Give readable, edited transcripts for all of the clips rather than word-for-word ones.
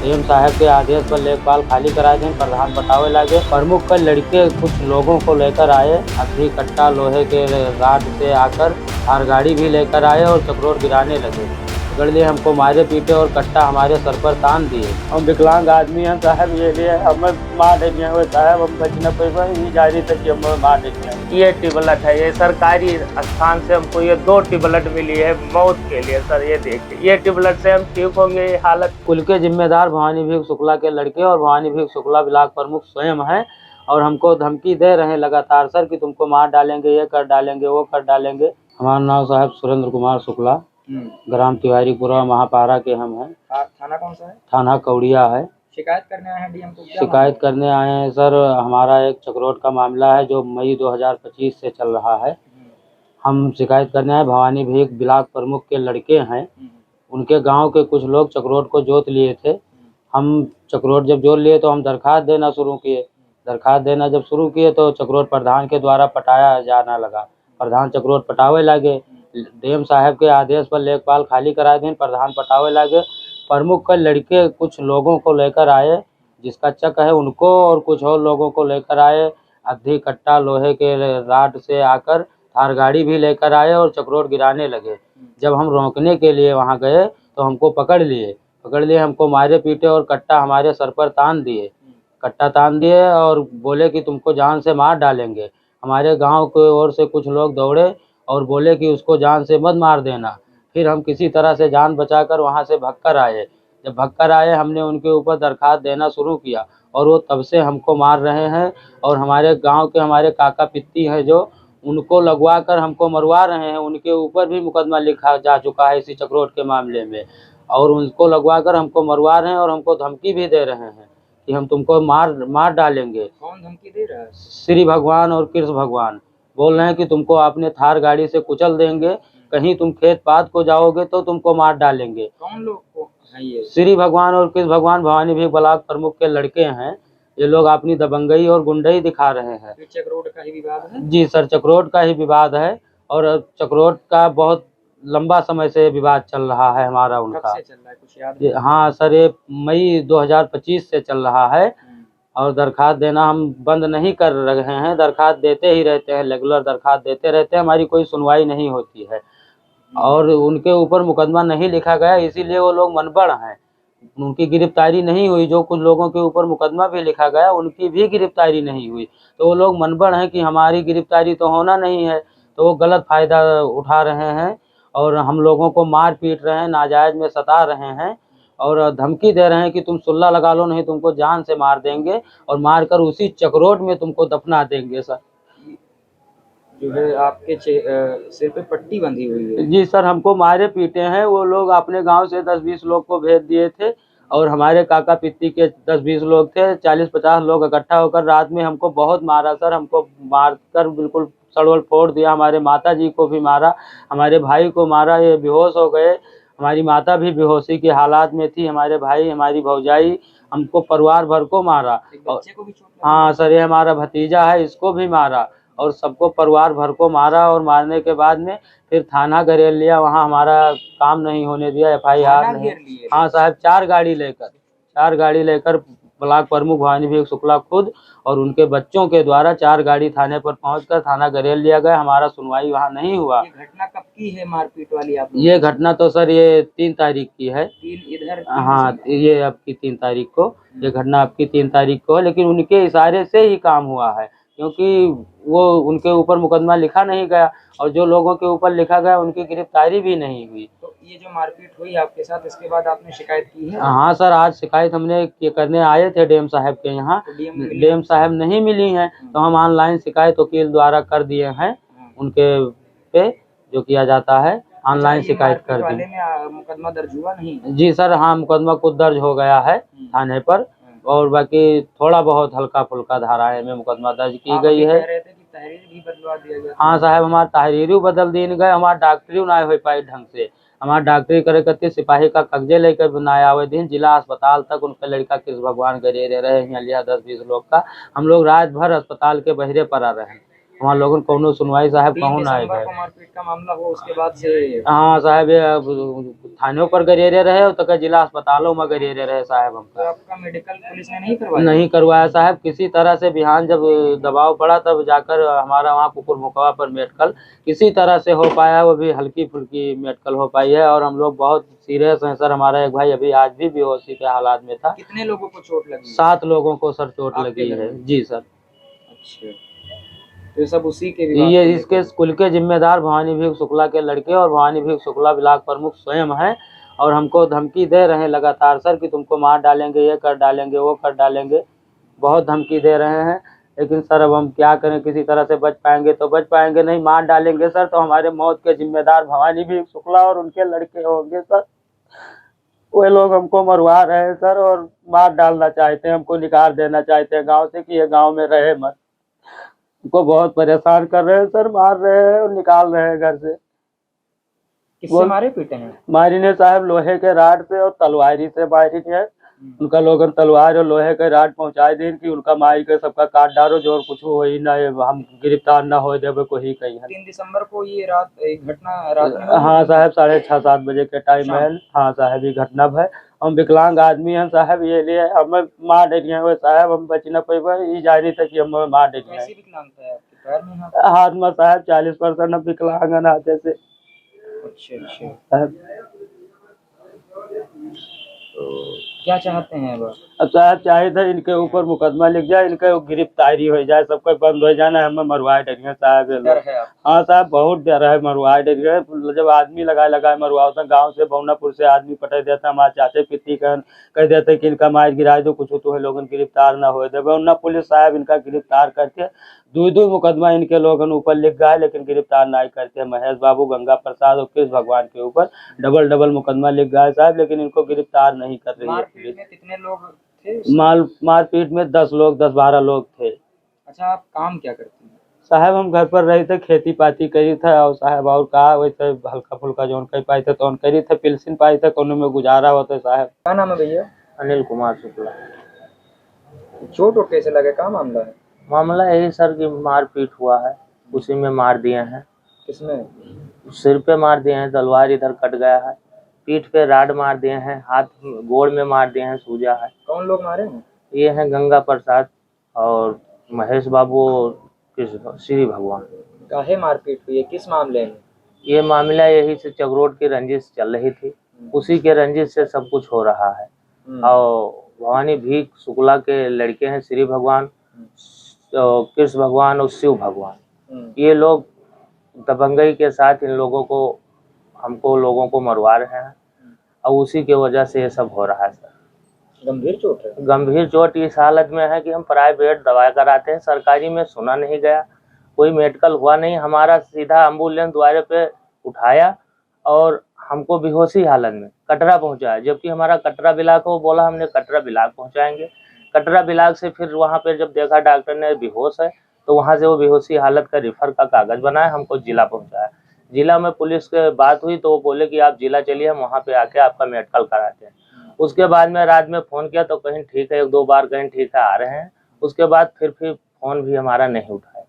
DM साहब के आदेश पर लेखपाल खाली कराए थे, प्रधान बटावे लगे। प्रमुख कल लड़के कुछ लोगों को लेकर आए, अभी कट्टा लोहे के राड से आकर थार गाड़ी भी लेकर आए और चक्रोट गिराने लगे। पकड़ लिए, हमको मारे पीटे और कट्टा हमारे सर पर तान दिए। हम विकलांग आदमी हैं साहब, ये लिए हमें मार देंगे हुए साहब, हम बचना पैसा ही जारी तक कि हमें मार देंगे। ये टिबलट है, ये सरकारी स्थान से हमको ये 2 टिबलट मिली है मौत के लिए सर। ये देखिए, ये टिबलट से हम ठीक होंगे। ये हालत कुल के जिम्मेदार भवानी भीख शुक्ला के लड़के और भवानी भीख शुक्ला ब्लॉक प्रमुख स्वयं हैं और हमको धमकी दे रहे हैं लगातार सर कि तुमको मार डालेंगे, ये कर डालेंगे, वो कर डालेंगे। हमारा नाम साहब सुरेंद्र कुमार शुक्ला, ग्राम तिवारीपुरा महापारा के हम हैं। थाना कौन सा है? थाना कौड़िया है। शिकायत करने आए हैं डीएम को? शिकायत करने आए हैं सर, हमारा एक चक्रोट का मामला है जो मई 2025 से चल रहा है। हम शिकायत करने आए, भवानी भीख ब्लॉक प्रमुख के लड़के हैं, उनके गांव के कुछ लोग चक्रोट को जोत लिए थे। हम चक्रोट जब जोत लिए तो हम दरखास्त देना शुरू किए। दरखास्त देना जब शुरू किए तो चक्रोट प्रधान के द्वारा पटाया जाना लगा। प्रधान चक्रोट पटावे लगे। डीएम साहब के आदेश पर लेखपाल खाली कराए थे, प्रधान पटावे लगे। प्रमुख कल लड़के कुछ लोगों को लेकर आए, जिसका चक है उनको और कुछ और लोगों को लेकर आए, अधी कट्टा लोहे के राड से आकर थार गाड़ी भी लेकर आए और चक्रोट गिराने लगे। जब हम रोकने के लिए वहां गए तो हमको पकड़ लिए, हमको मारे पीटे और कट्टा हमारे सर पर तान दिए और बोले कि तुमको जान से मार डालेंगे। हमारे गांव की ओर से कुछ लोग दौड़े और बोले कि उसको जान से मत मार देना। फिर हम किसी तरह से जान बचाकर वहां से भगकर आए। जब भगकर आए हमने उनके ऊपर दरखास्त देना शुरू किया और वो तब से हमको मार रहे हैं और हमारे गांव के हमारे काका पित्ती हैं जो उनको लगवा कर हमको मरवा रहे हैं। उनके ऊपर भी मुकदमा लिखा जा चुका है इसी चक्रोट के मामले में और उनको लगवा कर हमको मरवा रहे हैं और हमको धमकी भी दे रहे हैं कि हम तुमको मार डालेंगे। कौन धमकी दे रहा है? श्री भगवान और कृष्ण भगवान बोल रहे हैं कि तुमको अपने थार गाड़ी से कुचल देंगे, कहीं तुम खेत पात को जाओगे तो तुमको मार डालेंगे। कौन लोग को है ये? श्री भगवान और कृष्ण भगवान भवानी भीख ब्लॉक प्रमुख के लड़के हैं। ये लोग अपनी दबंगई और गुंडई दिखा रहे हैं। चक्रोट का ही विवाद है? जी सर, चक्रोट का ही विवाद है और चक्रोट का बहुत लंबा समय से विवाद चल रहा है हमारा उनका। कब से चल रहा है, कुछ याद है? हाँ सर, ये मई 2025 से चल रहा है और दरखास्त देना हम बंद नहीं कर रहे हैं, दरखास्त देते ही रहते हैं, रेगुलर दरखास्त देते रहते हैं, हमारी कोई सुनवाई नहीं होती है और उनके ऊपर मुकदमा नहीं लिखा गया, इसीलिए वो लोग मनबड़ हैं। उनकी गिरफ्तारी नहीं हुई। जो कुछ लोगों के ऊपर मुकदमा भी लिखा गया उनकी भी गिरफ्तारी नहीं हुई, तो वो लोग मनबड़ हैं कि हमारी गिरफ्तारी तो होना नहीं है, तो वो गलत फ़ायदा उठा रहे हैं और हम लोगों को मार पीट रहे हैं, नाजायज़ में सता रहे हैं और धमकी दे रहे हैं कि तुम सुल्ला लगा लो नहीं तुमको जान से मार देंगे और मार कर उसी चक्रोट में तुमको दफना देंगे। सर जो है आपके सिर पे पट्टी बंधी हुई है? जी सर, हमको मारे पीटे हैं। वो लोग अपने गांव से 10-20 लोग को भेज दिए थे और हमारे काका पित्ती के 10-20 लोग थे, 40-50 लोग इकट्ठा होकर रात में हमको बहुत मारा सर। हमको मारकर बिल्कुल सड़वल फोड़ दिया, हमारे माता जी को भी मारा, हमारे भाई को मारा, ये बेहोश हो गए। हमारी माता भी बेहोशी की हालात में थी, हमारे भाई, हमारी भौजाई, हमको परिवार भर को मारा। बच्चे को भी चोट लगी? हाँ सर, ये हमारा भतीजा है, इसको भी मारा और सबको परिवार भर को मारा और मारने के बाद में फिर थाना घेर लिया। वहाँ हमारा काम नहीं होने दिया, FIR नहीं। हाँ साहब, 4 गाड़ी लेकर ब्लॉक प्रमुख भवानी भीख शुक्ला खुद और उनके बच्चों के द्वारा 4 गाड़ी थाने पर पहुंचकर थाना घेर लिया गया। हमारा सुनवाई वहाँ नहीं हुआ। ये घटना कब की है मारपीट वाली? आप ये घटना तो सर ये 3 तारीख की है। 3 इधर? हाँ, ये आपकी 3 तारीख को, ये घटना आपकी 3 तारीख को है, लेकिन उनके इशारे से ही काम हुआ है क्योंकि वो उनके ऊपर मुकदमा लिखा नहीं गया और जो लोगों के ऊपर लिखा गया उनकी गिरफ्तारी भी नहीं हुई। तो ये जो मारपीट हुई आपके साथ, इसके बाद आपने शिकायत की है? हाँ सर, आज शिकायत हमने करने आए थे डीएम साहब के यहाँ, डीएम साहब नहीं मिली हैं तो हम ऑनलाइन शिकायत वकील द्वारा कर दिए हैं उनके पे, जो किया जाता है ऑनलाइन शिकायत कर दी। मुकदमा दर्ज हुआ नहीं? जी सर, हाँ मुकदमा खुद दर्ज हो गया है थाने पर और बाकी थोड़ा बहुत हल्का फुल्का धाराएं में मुकदमा दर्ज की गई है। कह रहे थे कि तहरीर भी बदलवा दिया गया? हाँ साहब, हमारा तहरीर बदल दी गए, हमारा डॉक्टरी ना हो पाई ढंग से। हमारा डॉक्टरी करे करके सिपाही का कब्जे लेकर बनाया हुए दिन जिला अस्पताल तक उनका लड़का कृष्ण भगवान गए रहे हैं लिया 10-20 लोग का। हम लोग रात भर अस्पताल के बहरे पड़ा रहे, वहाँ लोगन कौनो सुनवाई साहब 3 कौन दिसंबर आएगा। को मारपीट का मामला हो, उसके बाद से हाँ साहब, ये अब थानों पर गरेरे रहे और तक जिला अस्पतालों में गरेरे रहे साहब। तो हमका आपका मेडिकल पुलिस ने नहीं करवाया? नहीं करवाया साहब, किसी तरह से बिहान जब दबाव पड़ा तब जाकर हमारा वहाँ कुकुरमुखवा पर मेडिकल किसी तरह से हो पाया, वो भी हल्की फुल्की मेडिकल हो पाई है। और हम लोग बहुत सीरियस हैं सर। हमारा एक भाई अभी आज भी बेहोशी के हालात में था। कितने लोगों को चोट लगी? 7 लोगों को सर चोट आपके लगी घर है। में? जी सर। अच्छा, तो ये सब उसी के विभाग ये को इसके लेकर? स्कूल के जिम्मेदार भवानी भीख शुक्ला के लड़के और भवानी भीख शुक्ला ब्लॉक प्रमुख स्वयं हैं। और हमको धमकी दे रहे हैं लगातार सर कि तुमको मार डालेंगे, ये कर डालेंगे, वो कर डालेंगे। बहुत धमकी दे रहे हैं। लेकिन सर अब हम क्या करें, किसी तरह से बच पाएंगे तो बच पाएंगे, नहीं मार डालेंगे सर तो हमारे मौत के जिम्मेदार भवानी भीख शुक्ला और उनके लड़के होंगे सर। वे लोग हमको मरवा रहे हैं सर और मार डालना चाहते हैं, हमको निकाल देना चाहते हैं गांव से कि ये गांव में रहे मत। हमको बहुत परेशान कर रहे हैं सर, मार रहे हैं और निकाल रहे हैं घर से। किससे मारे पीटे हैं? मारी ने साहब लोहे के राड से और तलवारी से मारी है। उनका लोगन तलवार और लोहे के राड पहुंचाए दिन कि उनका मारी के सबका काट डालो जो, और कुछ हो ही ना, हम गिरफ्तार ना हो देवे को ही कही है। 3 दिसंबर को ये रात एक घटना रात में हुई? हाँ साहब, 6:30-7 बजे के टाइम है। हाँ साहब, ये घटना है। हम विकलांग आदमी हैं साहब, ये लिए हमें मार डरिए हुए साहब, हम बच न पेबे। ये जानी था कि हमें मार डरिए। कैसी विकलांगता है आपके? पैर में हाथ में साहब 40% हम विकलांग हैं हाथे से। अच्छा। साहब तो क्या चाहते हैं अब? अब साहब चाहे थे इनके ऊपर मुकदमा लिख जाए, इनके गिरफ्तारी हो जाए, सब कुछ बंद हो जाना। हमें मरवाए डरिए साहब। डर है आप? हाँ साहब, बहुत डर है, मरवाए डरिए। जब आदमी लगाए मरवाओ तो गांव से बौनापुर से आदमी पटे देता, हमारे चाचे पिती कह देते कि इनका मार गिरा दो, कुछ तो है लोगन गिरफ्तार ना हो देवे। ना पुलिस साहब इनका गिरफ्तार करके 2 मुकदमा इनके लोगन ऊपर लिख गए, लेकिन गिरफ्तार नहीं करते। महेश बाबू, गंगा प्रसाद और कृष्ण भगवान के ऊपर डबल मुकदमा लिख गए साहब, लेकिन इनको गिरफ्तार नहीं कर रही है मारपीट में कितने लोग थे? मारपीट में 10-12 लोग थे। अच्छा, आप काम क्या करते हैं? साहब हम घर पर रहे थे, खेती पाती करी था। और साहब और कहा वैसे हल्का फुल्का जो कही पाए थे तो करी थे, पिलसिन पाई थे, कोनो में गुजारा होता साहब। क्या नाम है भैया? अनिल कुमार शुक्ला। चोट वोट कैसे लगे, क्या मामला है? मामला यही सर कि मारपीट हुआ है, उसी में मार दिए हैं। किसमें? सिर पे मार दिए हैं, तलवार इधर कट गया है, पीठ पे राड मार दिए हैं, हाथ गोड़ में मार दिए हैं, सूजा है। कौन लोग मारे हैं? ये हैं गंगा प्रसाद और महेश बाबू और श्री भगवान। काहे मारपीट हुई है, किस मामले में? ये मामला यही से चकरोट की रंजिश चल रही थी, उसी के रंजिश से सब कुछ हो रहा है। और भवानी भीख शुक्ला के लड़के हैं श्री भगवान, कृष्ण भगवान और शिव भगवान। ये लोग दबंगई के साथ इन लोगों को, हमको लोगों को मरवा रहे हैं और उसी के वजह से ये सब हो रहा है सर। गंभीर चोट है? गंभीर चोट इस हालत में है कि हम प्राइवेट दवाई कराते हैं, सरकारी में सुना नहीं गया, कोई मेडिकल हुआ नहीं। हमारा सीधा एम्बुलेंस द्वारे पे उठाया और हमको बेहोशी हालत में कटरा पहुंचाया, जबकि हमारा कटरा ब्लॉक को बोला हमने कटरा ब्लॉक पहुंचाएंगे। कटरा ब्लॉक से फिर वहां पे जब देखा डॉक्टर ने बेहोश है तो वहां से वो बेहोशी हालत का रिफर का कागज बनाया, हमको जिला पहुंचाया। जिला में पुलिस के बात हुई तो वो बोले कि आप जिला चलिए, हम वहाँ पे आके आपका मेडिकल कराते हैं। उसके बाद में रात में फ़ोन किया तो कहीं ठीक है, 1-2 बार कहीं ठीक है आ रहे हैं। उसके बाद फिर फ़ोन भी हमारा नहीं उठाया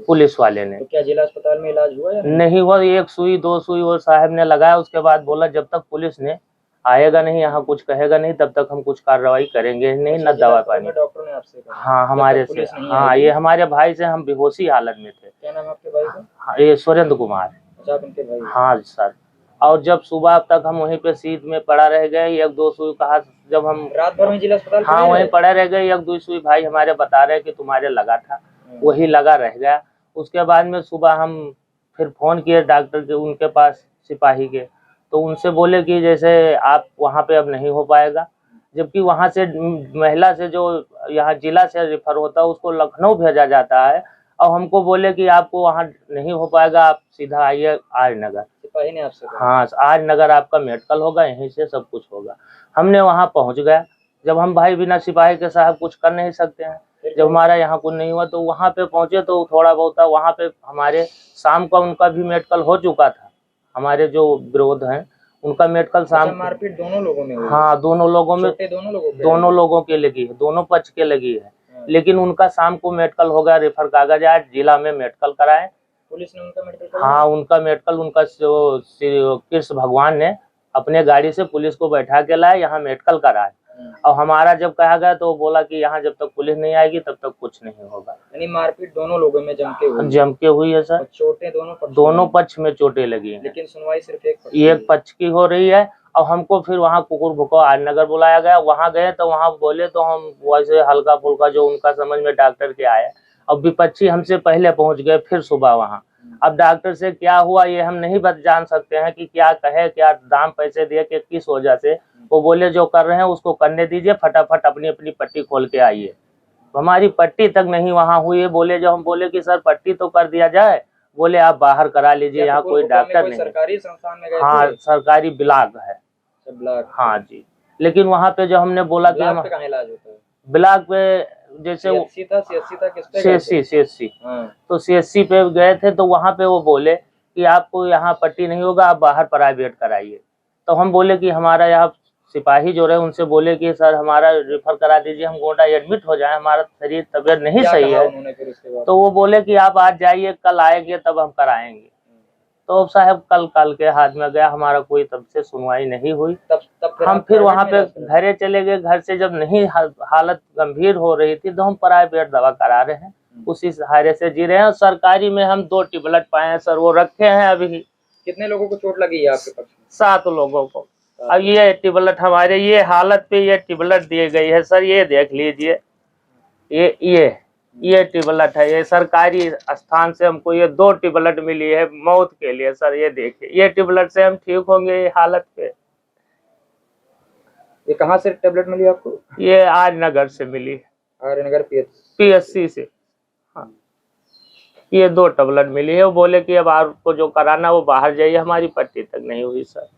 पुलिस वाले ने। तो क्या जिला अस्पताल में इलाज हुआ या नहीं हुआ? 1 सुई 2 सुई वो साहब ने लगाया, उसके बाद बोला जब तक पुलिस ने आएगा नहीं, यहाँ कुछ कहेगा नहीं, तब तक हम कुछ कार्रवाई करेंगे नहीं, न दवा पानी। डॉक्टर ने आपसे कहा? हाँ हमारे से, हाँ ये हमारे भाई से हम बेहोशी हालत में थे। क्या नाम है आपके भाई का? हाँ, ये सुरेंद्र कुमार। अच्छा, आप उनके भाई? हाँ सर। और जब सुबह अब तक हम वहीं पे सीट में पड़ा रह गए, 1-2 सुई कहा, जब हम रात भर में जिला अस्पताल? हाँ वहीं पड़े रह गए, 1-2 सुई भाई हमारे बता रहे कि तुम्हारे लगा था, वही लगा रह गया। उसके बाद में सुबह हम फिर फ़ोन किए डॉक्टर के, उनके पास सिपाही के, तो उनसे बोले कि जैसे आप वहाँ पे अब नहीं हो पाएगा, जबकि वहाँ से महिला से जो यहाँ जिला से रेफर होता है उसको लखनऊ भेजा जाता है, और हमको बोले कि आपको वहाँ नहीं हो पाएगा, आप सीधा आइए आर्यनगर। सिपाही ने आपसे कहा? हाँ, आर्यनगर आपका मेडिकल होगा, यहीं से सब कुछ होगा। हमने वहाँ पहुँच गया। जब हम भाई बिना सिपाही के साहब कुछ कर नहीं सकते हैं, जब हमारा यहाँ कुछ नहीं हुआ तो वहाँ पे पहुँचे तो थोड़ा बहुत वहाँ पे हमारे शाम का उनका भी मेडिकल हो चुका था। हमारे जो विरोध हैं उनका मेडिकल शाम। मारपीट दोनों लोगों में हुई? हाँ दोनों लोगों में, दोनों लोगों के लगी है, दोनों पक्ष के लगी है। लेकिन उनका शाम को मेडिकल हो गया, रेफर कागज आया, जिला में मेडिकल कराए। पुलिस ने उनका मेडिकल कराया? हाँ, उनका मेडिकल, उनका जो कृष्ण भगवान ने अपने गाड़ी से पुलिस को बैठा के लाए, यहाँ मेडिकल कराए। और हमारा जब कहा गया तो वो बोला कि यहाँ जब तक पुलिस नहीं आएगी तब तक कुछ नहीं होगा। यानी मारपीट दोनों लोगों में जम के हुई है सर। चोटें दोनों पक्ष में चोटें लगी हैं, लेकिन सुनवाई सिर्फ एक पक्ष की हो रही है। और हमको फिर वहाँ कुकुर भुको आजनगर बुलाया गया, वहाँ गए तो वहाँ बोले तो हम वैसे हल्का फुल्का जो उनका समझ में डॉक्टर के आया। अब विपक्षी हमसे पहले पहुँच गए फिर सुबह वहाँ। अब डॉक्टर से क्या हुआ ये हम नहीं जान सकते हैं कि क्या कहे, क्या दाम पैसे दिए कि किस वजह से। वो बोले जो कर रहे हैं उसको करने दीजिए, फटाफट अपनी अपनी पट्टी खोल के आइए। हमारी पट्टी तक नहीं वहाँ हुई है। बोले जो हम बोले कि सर पट्टी तो कर दिया जाए, बोले आप बाहर करा लीजिए, यहाँ कोई डॉक्टर नहीं। सरकारी संस्थान में गए? हाँ, सरकारी ब्लॉक है। ब्लॉक? हाँ जी, लेकिन वहाँ पे जो हमने बोला कि हम कहाँ इलाज होता है? ब्लॉक पे जैसे CSC तो CSC पे गए थे तो वहाँ पे वो बोले कि आपको यहाँ पट्टी नहीं होगा, आप बाहर प्राइवेट कराइए। तो हम बोले कि हमारा यहाँ सिपाही जो रहे उनसे बोले कि सर हमारा रेफर करा दीजिए, हम गोंडा एडमिट हो जाए, हमारा शरीर तबीयत नहीं सही है। तो वो बोले कि आप आज जाइए, कल आएंगे तब हम कराएंगे। तो साहब कल के हाथ में गया, हमारा कोई तब से सुनवाई नहीं हुई। तब हम फिर वहाँ पे घरे चले गए। घर से जब नहीं हालत गंभीर हो रही थी तो हम प्राइवेट दवा करा रहे हैं, उसी सहारे से जी रहे हैं। और सरकारी में हम 2 टिबलेट पाए हैं सर, वो रखे हैं अभी। कितने लोगों को चोट लगी है आपके पक्ष में? 7 लोगों को। अब ये टिबलेट हमारे ये हालत पे ये टिबलेट दी गई है सर, ये देख लीजिए, ये टिबलेट है। ये सरकारी स्थान से हमको ये 2 टिबलेट मिली है मौत के लिए सर। ये देखिए, ये टिबलेट से हम ठीक होंगे ये हालत पे। ये कहाँ से टेबलेट मिली आपको? ये आजनगर से मिली। आजनगर PSC से। हाँ, ये 2 टेबलेट मिली है। वो बोले कि अब आपको जो कराना वो बाहर जाइए, हमारी पट्टी तक नहीं हुई सर।